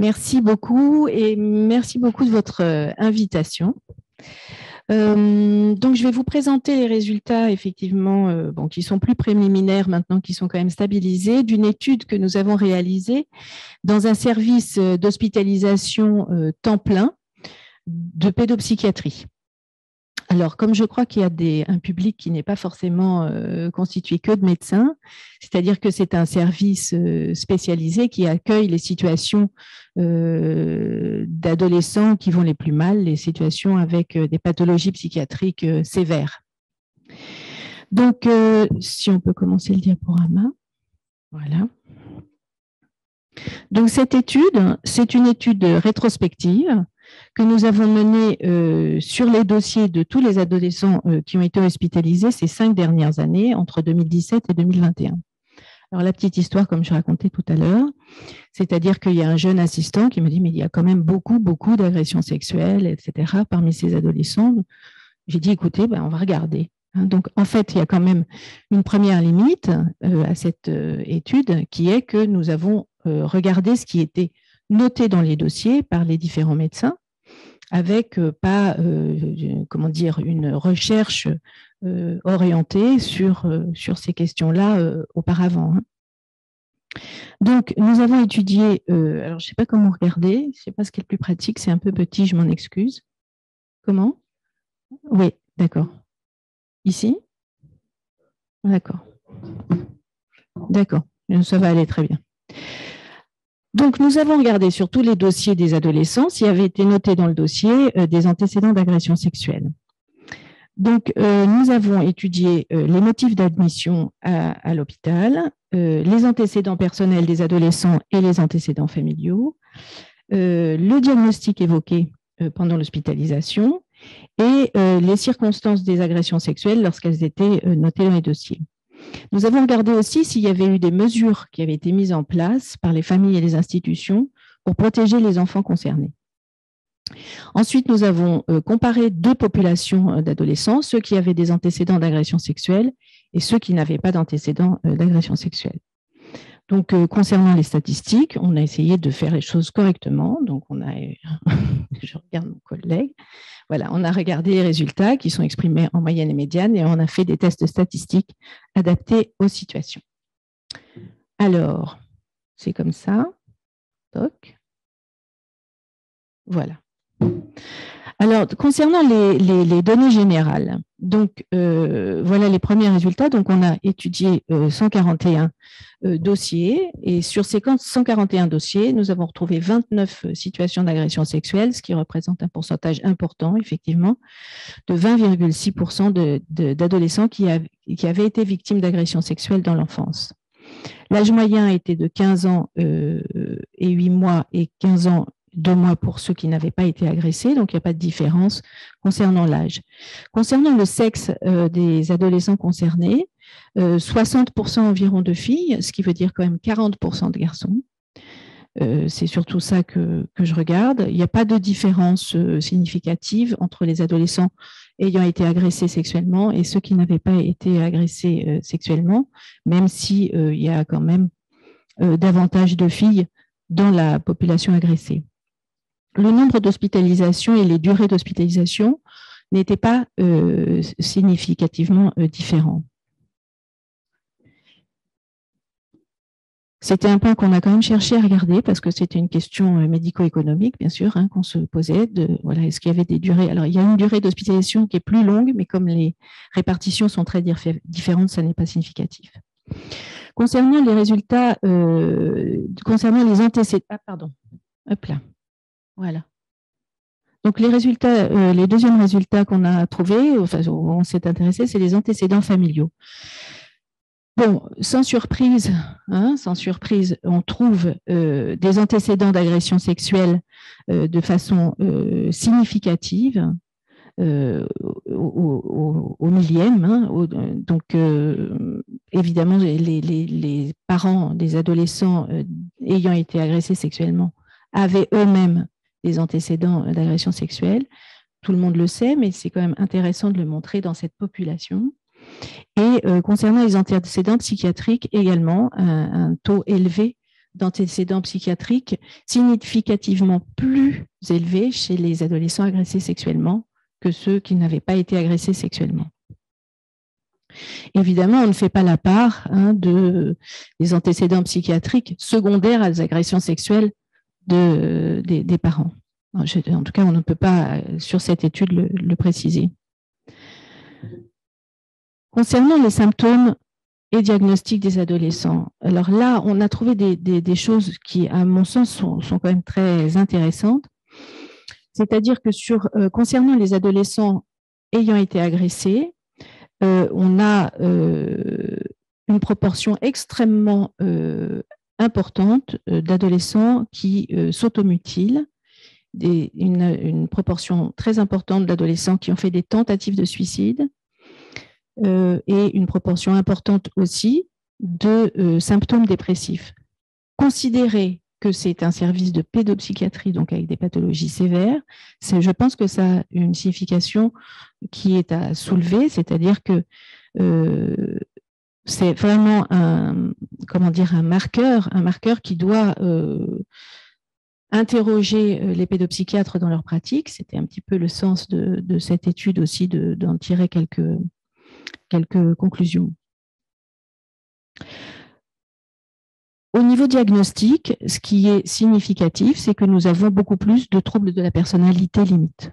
Merci beaucoup et merci beaucoup de votre invitation. Donc, je vais vous présenter les résultats, effectivement, qui sont plus préliminaires maintenant, qui sont quand même stabilisés, d'une étude que nous avons réalisée dans un service d'hospitalisation temps plein de pédopsychiatrie. Alors, comme je crois qu'il y a un public qui n'est pas forcément constitué que de médecins, c'est-à-dire que c'est un service spécialisé qui accueille les situations d'adolescents qui vont les plus mal, les situations avec des pathologies psychiatriques sévères. Donc, si on peut commencer le diaporama, voilà. Donc, cette étude, c'est une étude rétrospective que nous avons menée sur les dossiers de tous les adolescents qui ont été hospitalisés ces 5 dernières années, entre 2017 et 2021. Alors, la petite histoire, comme je racontais tout à l'heure, c'est-à-dire qu'il y a un jeune assistant qui me dit « mais il y a quand même beaucoup d'agressions sexuelles, etc. parmi ces adolescents ». J'ai dit « écoutez, on va regarder ». Donc, en fait, il y a quand même une première limite à cette étude qui est que nous avons regardé ce qui était noté dans les dossiers par les différents médecins avec pas une recherche orientée sur ces questions-là auparavant. Donc, nous avons étudié, alors je ne sais pas comment regarder, je ne sais pas ce qui est le plus pratique, c'est un peu petit, je m'en excuse. Comment? Oui, d'accord. Ici? D'accord. D'accord, ça va aller très bien. Donc, nous avons regardé sur tous les dossiers des adolescents s'il avait été noté dans le dossier des antécédents d'agression sexuelle. Donc, nous avons étudié les motifs d'admission à l'hôpital, les antécédents personnels des adolescents et les antécédents familiaux, le diagnostic évoqué pendant l'hospitalisation et les circonstances des agressions sexuelles lorsqu'elles étaient notées dans les dossiers. Nous avons regardé aussi s'il y avait eu des mesures qui avaient été mises en place par les familles et les institutions pour protéger les enfants concernés. Ensuite, nous avons comparé 2 populations d'adolescents, ceux qui avaient des antécédents d'agression sexuelle et ceux qui n'avaient pas d'antécédents d'agression sexuelle. Donc, concernant les statistiques, on a essayé de faire les choses correctement. Donc, je regarde mon collègue. Voilà, on a regardé les résultats qui sont exprimés en moyenne et médiane et on a fait des tests statistiques adaptés aux situations. Alors, c'est comme ça. Toc. Voilà. Alors, concernant les données générales, donc voilà les premiers résultats. Donc, on a étudié 141 dossiers et sur ces 141 dossiers, nous avons retrouvé 29 situations d'agression sexuelle, ce qui représente un pourcentage important, effectivement, de 20,6% d'adolescents qui avaient été victimes d'agression sexuelle dans l'enfance. L'âge moyen était de 15 ans et 8 mois et 15 ans 2 mois pour ceux qui n'avaient pas été agressés, donc il n'y a pas de différence concernant l'âge. Concernant le sexe des adolescents concernés, 60% environ de filles, ce qui veut dire quand même 40% de garçons. C'est surtout ça que je regarde. Il n'y a pas de différence significative entre les adolescents ayant été agressés sexuellement et ceux qui n'avaient pas été agressés sexuellement, même s'il y a quand même davantage de filles dans la population agressée. Le nombre d'hospitalisations et les durées d'hospitalisation n'étaient pas significativement différents. C'était un point qu'on a quand même cherché à regarder parce que c'était une question médico-économique, bien sûr, qu'on se posait. Voilà, est-ce qu'il y avait des durées? Alors, il y a une durée d'hospitalisation qui est plus longue, mais comme les répartitions sont très différentes, ça n'est pas significatif. Concernant les résultats, concernant les antécédents, hop là. Voilà. Donc, les résultats, les deuxièmes résultats qu'on a trouvés, enfin, on s'est intéressé, c'est les antécédents familiaux. Bon, sans surprise, on trouve des antécédents d'agression sexuelle de façon significative au millième. Donc, évidemment, les parents des adolescents ayant été agressés sexuellement avaient eux-mêmes des antécédents d'agression sexuelle. Tout le monde le sait, mais c'est quand même intéressant de le montrer dans cette population. Et concernant les antécédents psychiatriques également, un taux élevé d'antécédents psychiatriques significativement plus élevés chez les adolescents agressés sexuellement que ceux qui n'avaient pas été agressés sexuellement. Évidemment, on ne fait pas la part des antécédents psychiatriques secondaires à des agressions sexuelles des parents. En tout cas, on ne peut pas, sur cette étude, le préciser. Concernant les symptômes et diagnostics des adolescents, alors là, on a trouvé des choses qui, à mon sens, sont quand même très intéressantes. C'est-à-dire que concernant les adolescents ayant été agressés, on a une proportion extrêmement importante d'adolescents qui s'automutilent, une proportion très importante d'adolescents qui ont fait des tentatives de suicide et une proportion importante aussi de symptômes dépressifs. Considérer que c'est un service de pédopsychiatrie, donc avec des pathologies sévères, je pense que ça a une signification qui est à soulever, c'est-à-dire que c'est vraiment un marqueur qui doit interroger les pédopsychiatres dans leur pratique. C'était un petit peu le sens de cette étude aussi, d'en tirer quelques conclusions. Au niveau diagnostic, ce qui est significatif, c'est que nous avons beaucoup plus de troubles de la personnalité limite.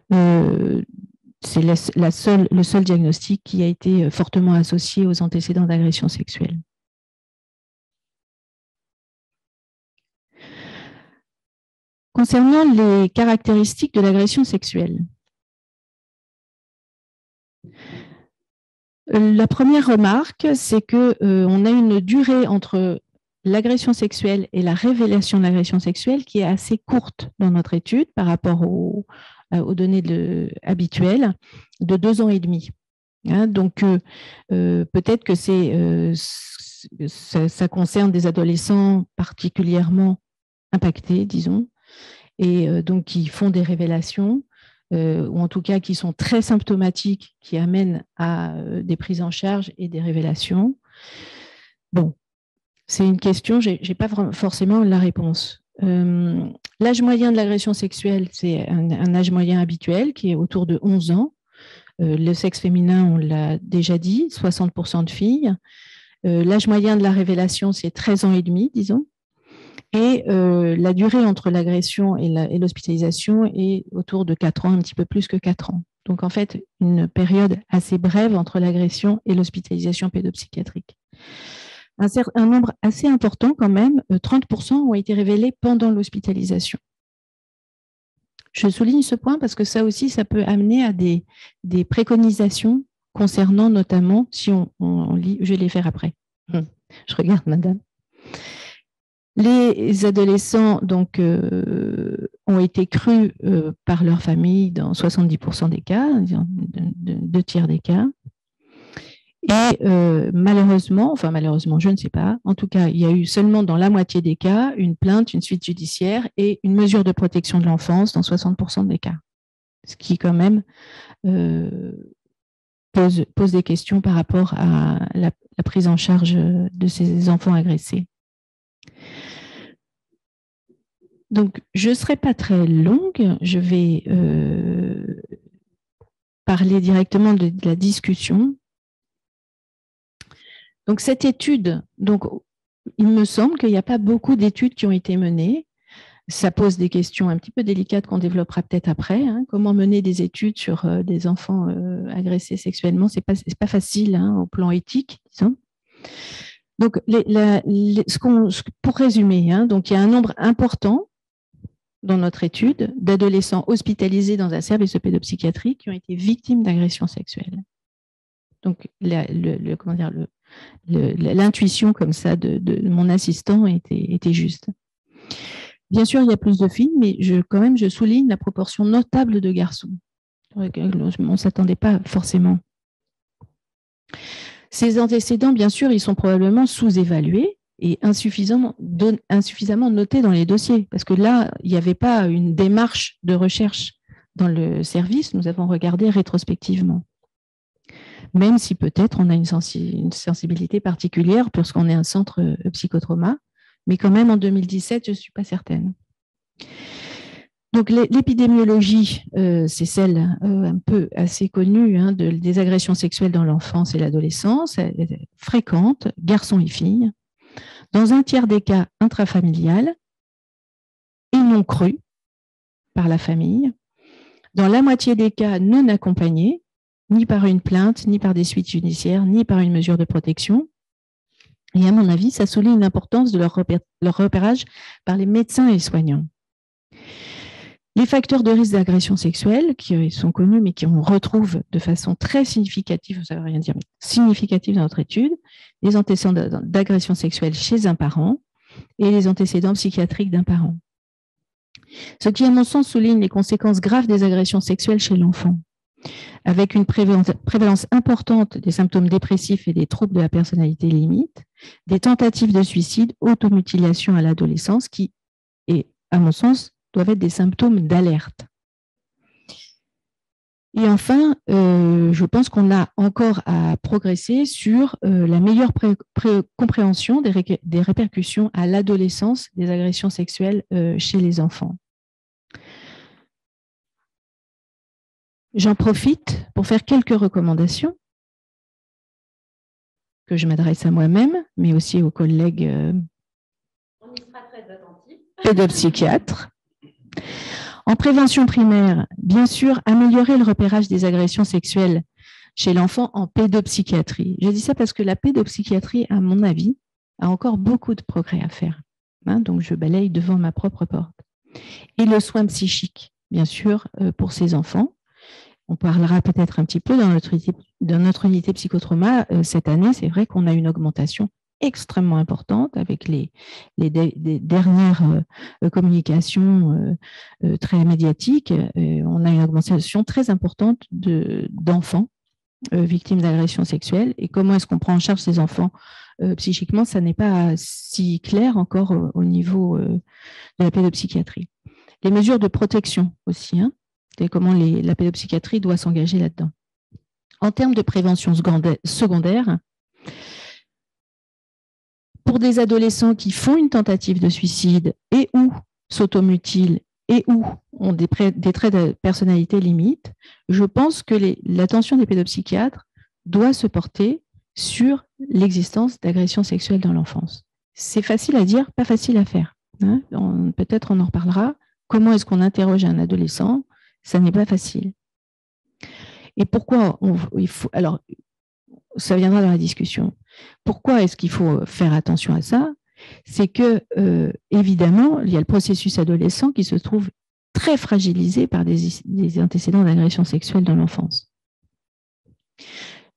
C'est le seul diagnostic qui a été fortement associé aux antécédents d'agression sexuelle. Concernant les caractéristiques de l'agression sexuelle, la première remarque, c'est qu'on a une durée entre l'agression sexuelle et la révélation de l'agression sexuelle qui est assez courte dans notre étude par rapport aux données habituelles, de 2 ans et demi. Donc, peut-être que ça concerne des adolescents particulièrement impactés, disons, et donc qui font des révélations, ou en tout cas qui sont très symptomatiques, qui amènent à des prises en charge et des révélations. Bon, c'est une question, je n'ai pas forcément la réponse. L'âge moyen de l'agression sexuelle, c'est un âge moyen habituel qui est autour de 11 ans. Le sexe féminin, on l'a déjà dit, 60% de filles. L'âge moyen de la révélation, c'est 13 ans et demi, disons. Et la durée entre l'agression et l'hospitalisation est autour de 4 ans, un petit peu plus que 4 ans. Donc, en fait, une période assez brève entre l'agression et l'hospitalisation pédopsychiatrique. Un nombre assez important quand même, 30% ont été révélés pendant l'hospitalisation. Je souligne ce point parce que ça aussi, ça peut amener à des préconisations concernant notamment, si on lit, je vais les faire après. Je regarde, madame. Les adolescents donc, ont été crus par leur famille dans 70% des cas, 2 tiers des cas. Et malheureusement, je ne sais pas, en tout cas, il y a eu seulement dans la moitié des cas une plainte, une suite judiciaire et une mesure de protection de l'enfance dans 60% des cas. Ce qui quand même pose des questions par rapport à la prise en charge de ces enfants agressés. Donc, je ne serai pas très longue, je vais parler directement de la discussion. Donc, cette étude, il me semble qu'il n'y a pas beaucoup d'études qui ont été menées. Ça pose des questions un petit peu délicates qu'on développera peut-être après. Comment mener des études sur des enfants agressés sexuellement, ce n'est pas facile au plan éthique, disons. Donc, pour résumer, donc il y a un nombre important dans notre étude d'adolescents hospitalisés dans un service de pédopsychiatrie qui ont été victimes d'agressions sexuelles. Donc, l'intuition comme ça de mon assistant était juste. Bien sûr, il y a plus de filles, mais quand même, je souligne la proportion notable de garçons. On ne s'attendait pas forcément. Ces antécédents, bien sûr, ils sont probablement sous-évalués et insuffisamment notés dans les dossiers, parce que là, il n'y avait pas une démarche de recherche dans le service, nous avons regardé rétrospectivement. Même si peut-être on a une sensibilité particulière, puisqu'on est un centre psychotrauma, mais quand même en 2017, je ne suis pas certaine. Donc l'épidémiologie, c'est celle un peu assez connue des agressions sexuelles dans l'enfance et l'adolescence, fréquentes, garçons et filles, dans un tiers des cas intrafamiliales et non crues par la famille, dans la moitié des cas non accompagnés, ni par une plainte, ni par des suites judiciaires, ni par une mesure de protection. Et à mon avis, ça souligne l'importance de leur repérage par les médecins et les soignants. Les facteurs de risque d'agression sexuelle, qui sont connus, mais qu'on retrouve de façon très significative, ça ne veut rien dire, mais significative dans notre étude, les antécédents d'agression sexuelle chez un parent et les antécédents psychiatriques d'un parent. Ce qui, à mon sens, souligne les conséquences graves des agressions sexuelles chez l'enfant, avec une prévalence importante des symptômes dépressifs et des troubles de la personnalité limite, des tentatives de suicide, automutilation à l'adolescence, qui, et à mon sens, doivent être des symptômes d'alerte. Et enfin, je pense qu'on a encore à progresser sur la meilleure compréhension des répercussions à l'adolescence des agressions sexuelles chez les enfants. J'en profite pour faire quelques recommandations que je m'adresse à moi-même, mais aussi aux collègues pédopsychiatres. En prévention primaire, bien sûr, améliorer le repérage des agressions sexuelles chez l'enfant en pédopsychiatrie. Je dis ça parce que la pédopsychiatrie, à mon avis, a encore beaucoup de progrès à faire. Donc, je balaye devant ma propre porte. Et le soin psychique, bien sûr, pour ces enfants. On parlera peut-être un petit peu dans notre unité psychotrauma cette année. C'est vrai qu'on a une augmentation extrêmement importante avec les dernières communications très médiatiques. On a une augmentation très importante d'enfants victimes d'agressions sexuelles. Et comment est-ce qu'on prend en charge ces enfants psychiquement? Ça n'est pas si clair encore au niveau de la pédopsychiatrie. Les mesures de protection aussi, et comment la pédopsychiatrie doit s'engager là-dedans. En termes de prévention secondaire, pour des adolescents qui font une tentative de suicide et ou s'automutilent et ou ont des traits de personnalité limite, je pense que l'attention des pédopsychiatres doit se porter sur l'existence d'agressions sexuelles dans l'enfance. C'est facile à dire, pas facile à faire. Peut-être on en reparlera. Comment est-ce qu'on interroge un adolescent? Ça n'est pas facile. Et pourquoi il faut... Alors, ça viendra dans la discussion. Pourquoi est-ce qu'il faut faire attention à ça? C'est que, évidemment, il y a le processus adolescent qui se trouve très fragilisé par des antécédents d'agression sexuelle dans l'enfance.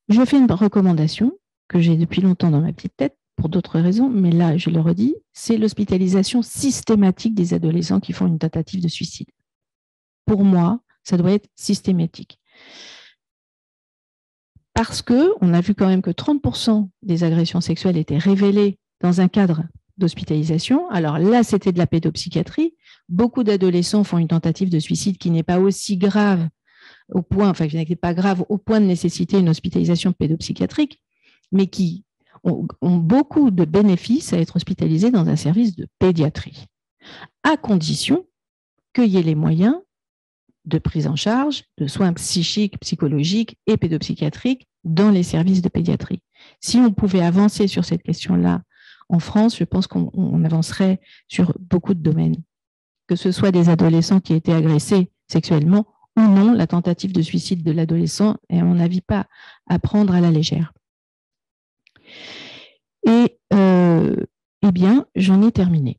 Je fais une recommandation que j'ai depuis longtemps dans ma petite tête, pour d'autres raisons, mais là, je le redis, c'est l'hospitalisation systématique des adolescents qui font une tentative de suicide. Pour moi, ça doit être systématique. Parce qu'on a vu quand même que 30% des agressions sexuelles étaient révélées dans un cadre d'hospitalisation. Alors là, c'était de la pédopsychiatrie. Beaucoup d'adolescents font une tentative de suicide qui n'est pas aussi grave au point, enfin qui n'est pas grave au point de nécessiter une hospitalisation pédopsychiatrique, mais qui ont beaucoup de bénéfices à être hospitalisés dans un service de pédiatrie, à condition qu'il y ait les moyens de prise en charge, de soins psychiques, psychologiques et pédopsychiatriques dans les services de pédiatrie. Si on pouvait avancer sur cette question-là en France, je pense qu'on avancerait sur beaucoup de domaines. Que ce soit des adolescents qui étaient agressés sexuellement ou non, la tentative de suicide de l'adolescent est, à mon avis, pas à prendre à la légère. Et eh bien, j'en ai terminé.